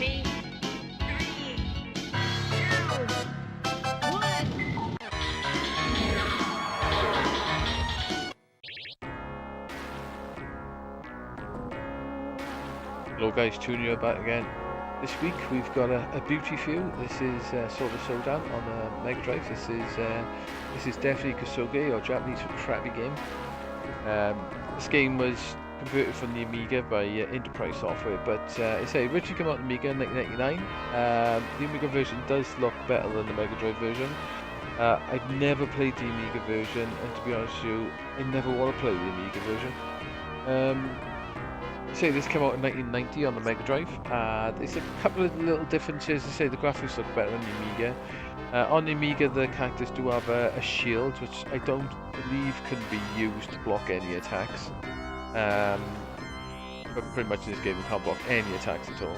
me. 3, 2, 1. Hello guys, Junior back again. This week we've got a beauty view. This is sort of Sodan on the MegaDrive. This is definitely Kusoge, or Japanese for crappy game. This game was converted from the Amiga by Enterprise Software, but it's originally came out on the Amiga in 1999. The Amiga version does look better than the MegaDrive version. I've never played the Amiga version, and to be honest with you, I never want to play the Amiga version. This came out in 1990 on the MegaDrive. There's a couple of little differences. The graphics look better on the Amiga. On the Amiga, the characters do have a shield, which I don't believe can be used to block any attacks. But pretty much in this game, you can't block any attacks at all.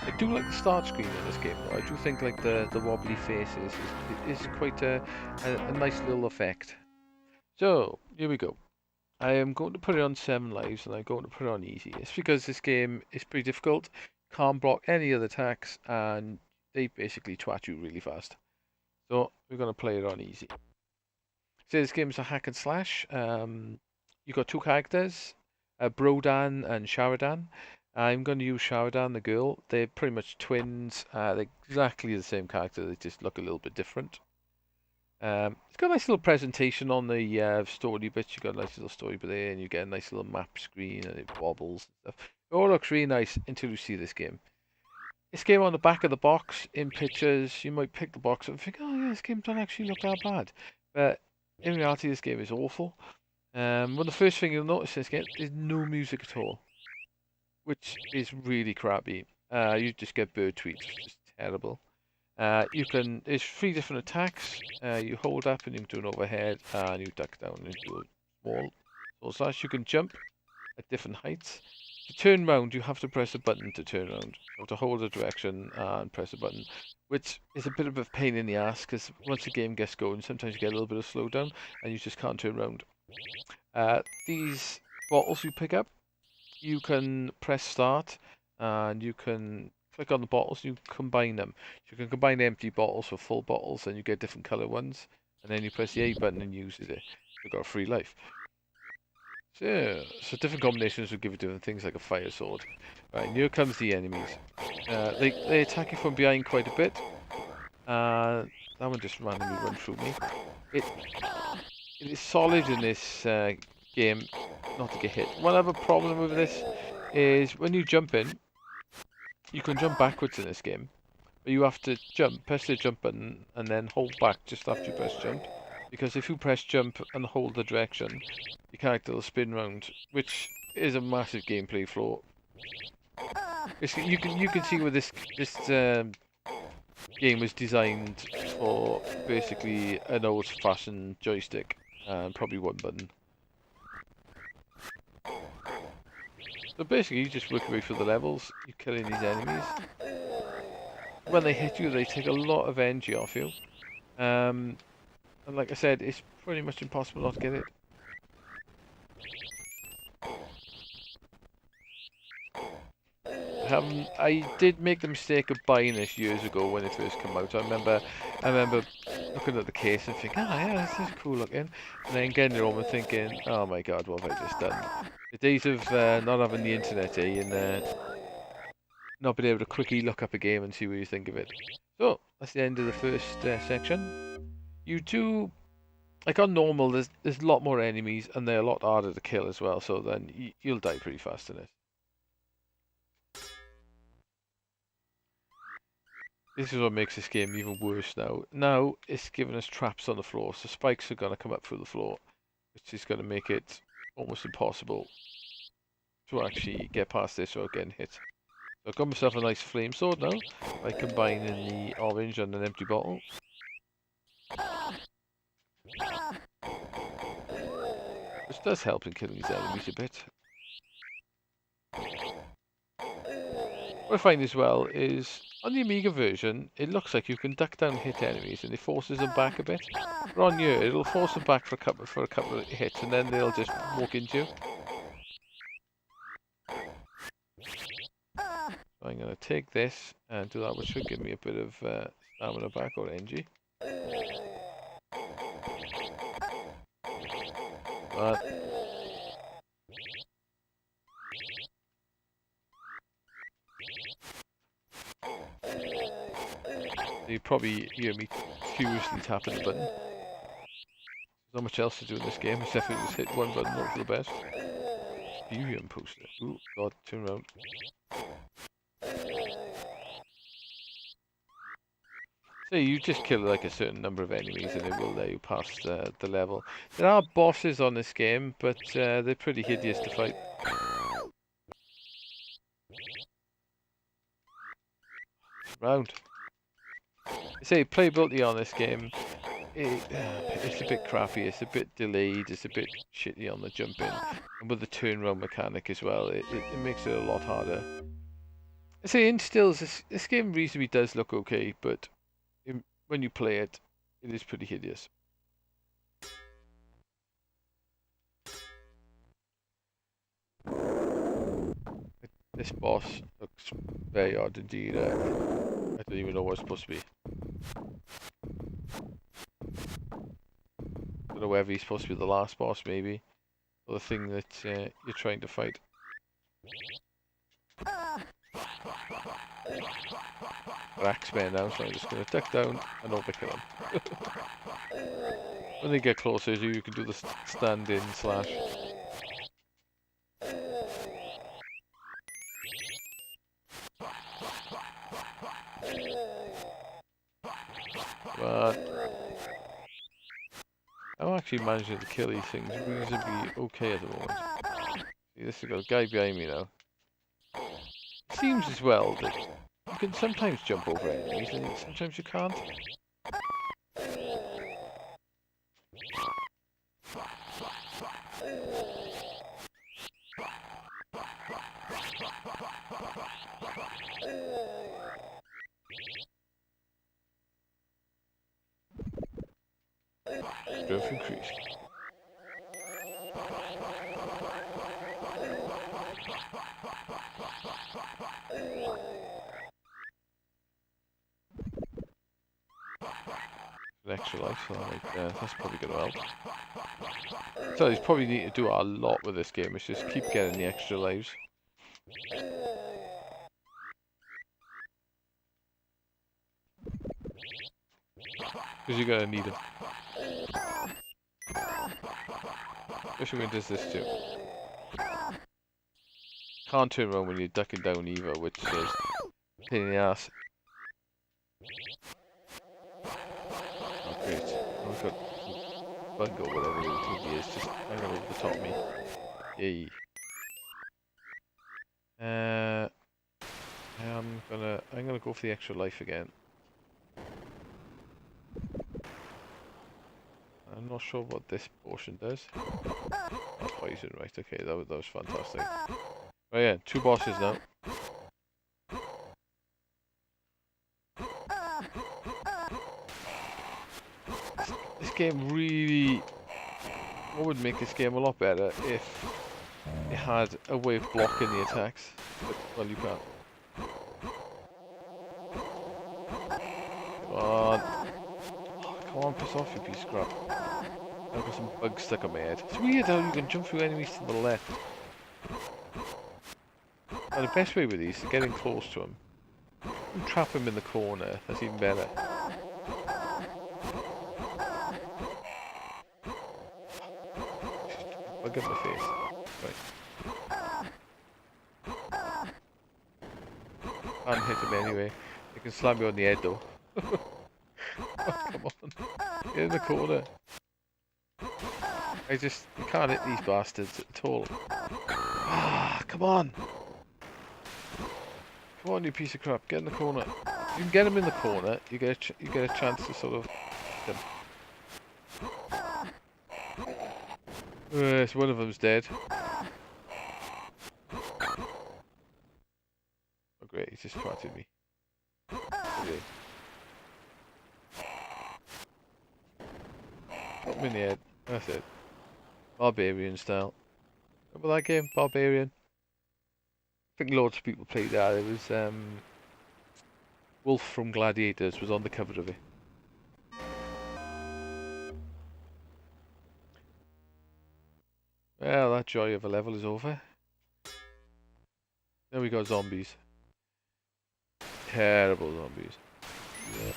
I do like the start screen in this game, though. I do think like the wobbly faces is quite a nice little effect. So here we go. I am going to put it on 7 lives, and I'm going to put it on easy. It's because this game is pretty difficult. Can't block any of the attacks, and they basically twat you really fast. So we're going to play it on easy. This game is a hack and slash. You've got 2 characters, Brodan and Sharadan. I'm going to use Sharadan, the girl. They're pretty much twins. They're exactly the same character. They just look a little bit different. It's got a nice little presentation on the story bits. You've got a nice little story bit there, and you get a nice little map screen, and it wobbles and stuff. It all looks really nice until you see this game. This game on the back of the box, in pictures, you might pick the box up and think, oh yeah, this game doesn't actually look that bad. But in reality, this game is awful. Well, the first thing you'll notice in this game is no music at all, which is really crappy. You just get bird tweets, which is terrible. There's 3 different attacks. You hold up and you can do an overhead, and you duck down and do a small slash. You can jump at different heights. To turn round, you have to press a button to turn around. You have to hold a direction and press a button, which is a bit of a pain in the ass, because once the game gets going, sometimes you get a little bit of slowdown, and you just can't turn around. These bottles you pick up, you can press start, and you can click on the bottles, and you combine them. So you can combine empty bottles with full bottles, and you get different colour ones, and then you press the A button and use it. You've got a free life. So different combinations will give you different things, like a fire sword. Right, and here comes the enemies. They attack you from behind quite a bit. That one just randomly run through me. It is solid in this game not to get hit. One other problem with this is when you jump in, you can jump backwards in this game, but you have to press the jump button, and then hold back just after you press jump. Because if you press jump and hold the direction, your character will spin round, which is a massive gameplay flaw. You can see where this game was designed for basically an old-fashioned joystick and probably one button. So basically, you just work your way through the levels. You're killing these enemies. When they hit you, they take a lot of energy off you. And like I said, it's pretty much impossible not to get it. I did make the mistake of buying this years ago when it first came out. I remember looking at the case and thinking, oh yeah, this is cool looking. And then getting it home and thinking, oh my god, what have I just done? The days of not having the internet, and not being able to quickly look up a game and see what you think of it. So, that's the end of the first section. You do, like on normal, there's a lot more enemies, and they're a lot harder to kill as well, so then you'll die pretty fast in it. This is what makes this game even worse now. Now, it's giving us traps on the floor, so spikes are going to come up through the floor, which is going to make it almost impossible to actually get past this without getting hit. So I've got myself a nice flame sword now, by combining the orange and an empty bottle. Which does help in killing these enemies a bit. What I find as well is, on the Amiga version, it looks like you can duck down and hit enemies, and it forces them back a bit. But on here, it'll force them back for a couple of hits, and then they'll just walk into you. I'm going to take this and do that, which should give me a bit of stamina back or energy. But you probably hear me furiously tapping the button. There's not much else to do in this game except for just hit one button, hope for the best. Experience poster. Ooh, God, turn around. So you just kill like a certain number of enemies and it will let you pass the level. There are bosses on this game, but they're pretty hideous to fight. Round. I say playability on this game, it's a bit crappy, it's a bit delayed, it's a bit shitty on the jumping. And with the turnaround mechanic as well, it makes it a lot harder. I say in stills, this game reasonably does look okay, but when you play it, it is pretty hideous. This boss looks very odd indeed. I don't even know what it's supposed to be. I don't know whether he's supposed to be the last boss, maybe, or the thing that you're trying to fight. We're Axemen now, so I'm just going to duck down and overkill him. When they get closer to you, you can do the stand-in slash. But I'm actually managing to kill these things reasonably okay at the moment. See, this has got a guy behind me now. It seems as well that you can sometimes jump over enemies and sometimes you can't. Strength increased. An extra life, so that's probably going to help. So you probably need to do a lot with this game, it's just keep getting the extra lives. Because you're going to need them. Especially when it does this too. Can't turn around when you're ducking down either, which is pain in the ass. Oh great. I've got bug or whatever the thing is, just hanging over the top of me. Yay. I'm gonna go for the extra life again. I'm not sure what this portion does. Oh, poison, right, okay, that was fantastic. Oh yeah, 2 bosses now. This game really... What would make this game a lot better if it had a way of blocking the attacks. But, well, you can't. Come on. Oh, come on, piss off, you piece of crap. I've got some bugs stuck on my head. It's weird how you can jump through enemies to the left. And the best way with these is getting close to them. You trap him in the corner, that's even better. Bug up my face. Right. Can't hit him anyway. You can slam me on the head though. Oh, come on. Get in the corner. You can't hit these bastards at all. Ah, come on. Come on, you piece of crap. Get in the corner. You can get him in the corner. You get a chance to sort of hit him. Yes, one of them's dead. Oh great, he's just twatted me. Okay. Put him in the head. That's it. Barbarian style. Remember that game? Barbarian? think loads of people played that. It was Wolf from Gladiators was on the cover of it. Well, that joy of a level is over. There we go, zombies. Terrible zombies. Yeah.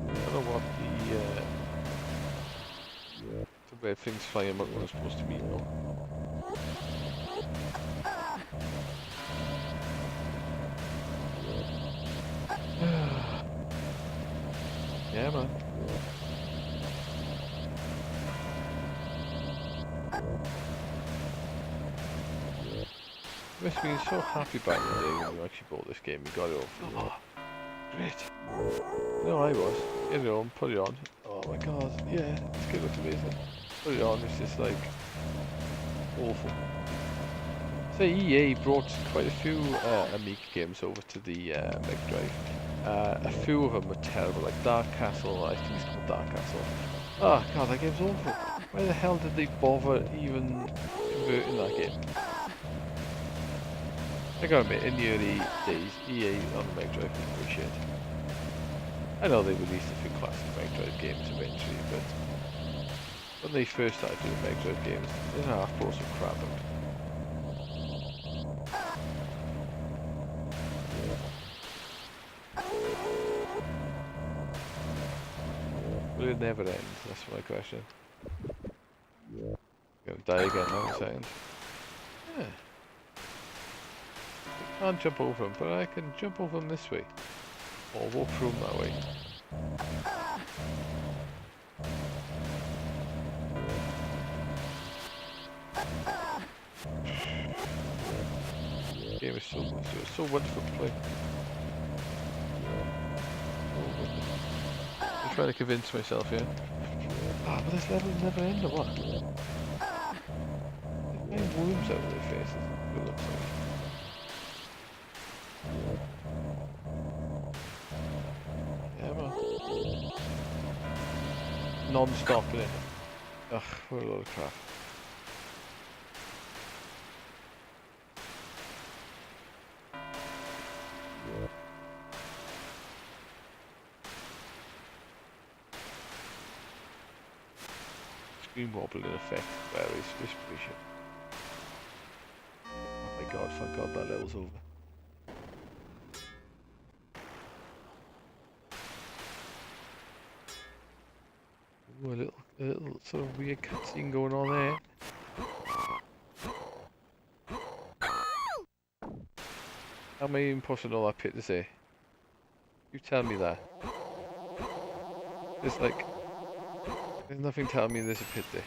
I don't know what the red things flying about was supposed to mean though. Yeah, man. You must have been so happy back in the day when you actually bought this game. You got it off. Oh, great. No, I was. Get it on, put it on. Oh my god, yeah, this game looks amazing. Put it on, it's just like awful. So EA brought quite a few Amiga games over to the MegaDrive. A few of them were terrible, like Dark Castle. I think it's called Dark Castle. Oh god, that game's awful. Why the hell did they bother even converting that game? I gotta admit, in the early days, EA on the Mega Drive was pretty shit. I know they released a few classic Mega Drive games eventually, but when they first started doing Mega Drive games, they half brought some crap out. Will it never end? That's my question. Gonna die again now in a second. Yeah. I can't jump over them, but I can jump over them this way. Or walk through them that way. The game is so wonderful to play. I'm trying to convince myself here. Ah, but this level never end or what? They're getting worms out of their faces. It looks like. Yeah, man. Non-stop in it. Ugh, what a load of crap. Screen wobbling effect varies. This pretty shit. Oh my god, thank god that level's over. Ooh, a little sort of weird cutscene going on there. How am I even pushing all that pit to say? You tell me that. It's like, there's nothing telling me there's a pit there.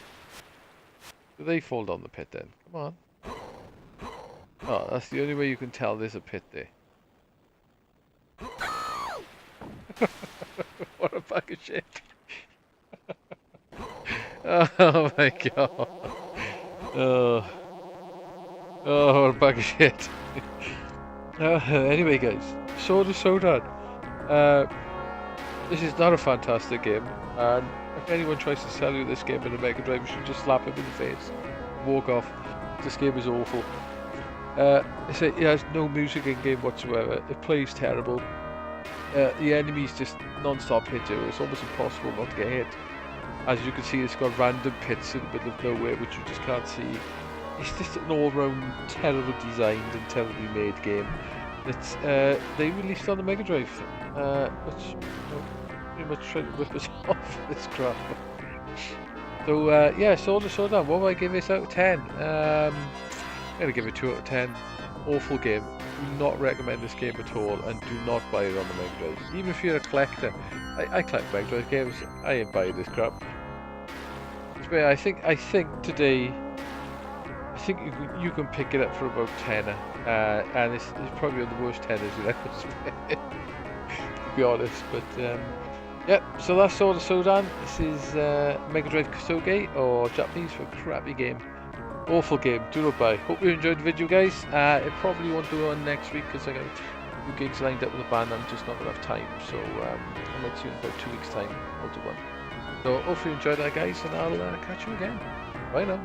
Do they fall down the pit then? Come on. Oh, that's the only way you can tell there's a pit there. What a bag of shit. Oh my god. Oh, what a bag of shit. Anyway guys, Sodan. This is not a fantastic game, and if anyone tries to sell you this game in a Mega Drive, you should just slap him in the face, walk off. This game is awful. It has no music in game whatsoever. It plays terrible. The enemies just non-stop hit you. It's almost impossible not to get hit. As you can see, it's got random pits in the middle of nowhere which you just can't see. It's just an all-round terrible designed and terribly made game that they released on the Mega Drive, which pretty much tried to rip us off this crap. So yeah, Sodan. What would I give this out of 10? I'm gonna give it 2 out of 10. Awful game. Do not recommend this game at all, and do not buy it on the Mega Drive. Even if you're a collector, I collect Mega Drive games. I ain't buying this crap. I think today, I think you can pick it up for about tenner, and it's probably one of the worst tenners you'll ever spend, to be honest. But yep, so that's all the Sodan. This is Mega Drive Kusoge, or Japanese for crappy game. Awful game, do not buy. Hope you enjoyed the video, guys. It probably won't do on next week because I got a few gigs lined up with the band. I'm just not gonna have time, so I might see you in about 2 weeks' time. I'll do one. So hopefully you enjoyed that, guys, and I'll catch you again. Bye now.